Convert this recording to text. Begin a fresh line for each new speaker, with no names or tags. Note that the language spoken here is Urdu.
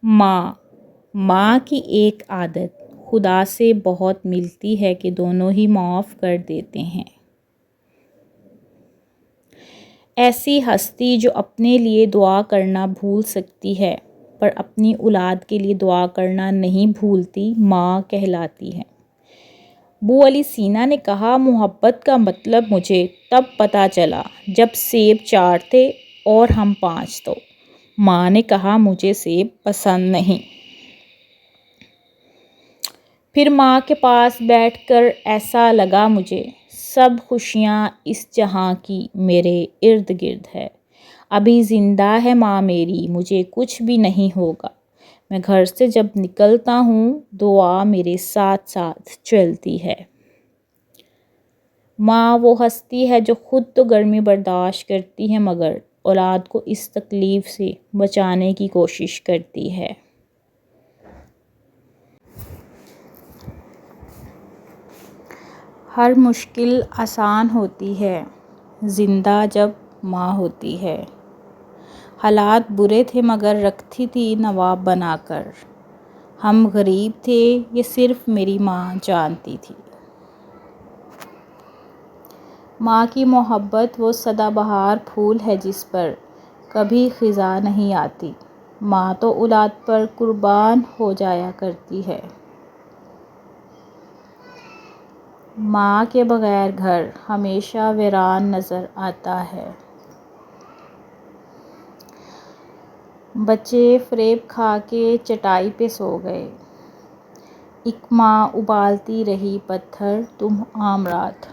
ماں ماں کی ایک عادت خدا سے بہت ملتی ہے کہ دونوں ہی معاف کر دیتے ہیں۔ ایسی ہستی جو اپنے لیے دعا کرنا بھول سکتی ہے پر اپنی اولاد کے لیے دعا کرنا نہیں بھولتی، ماں کہلاتی ہے۔ ابو علی سینا نے کہا، محبت کا مطلب مجھے تب پتہ چلا جب سیب 4 تھے اور ہم 5 تو۔ ماں نے کہا، مجھے سیب پسند نہیں۔ پھر ماں کے پاس بیٹھ کر ایسا لگا مجھے سب خوشیاں اس جہاں کی میرے ارد گرد ہے۔ ابھی زندہ ہے ماں میری، مجھے کچھ بھی نہیں ہوگا۔ میں گھر سے جب نکلتا ہوں دعا میرے ساتھ ساتھ چلتی ہے۔ ماں وہ ہستی ہے جو خود تو گرمی برداشت کرتی ہے مگر اولاد کو اس تکلیف سے بچانے کی کوشش کرتی ہے۔ ہر مشکل آسان ہوتی ہے زندہ جب ماں ہوتی ہے۔ حالات برے تھے مگر رکھتی تھی نواب بنا کر۔ ہم غریب تھے یہ صرف میری ماں جانتی تھی۔ ماں کی محبت وہ سدا بہار پھول ہے جس پر کبھی خزاں نہیں آتی۔ ماں تو اولاد پر قربان ہو جایا کرتی ہے۔ ماں کے بغیر گھر ہمیشہ ویران نظر آتا ہے۔ بچے فریب کھا کے چٹائی پہ سو گئے۔ ایک ماں ابالتی رہی پتھر، تم عام رات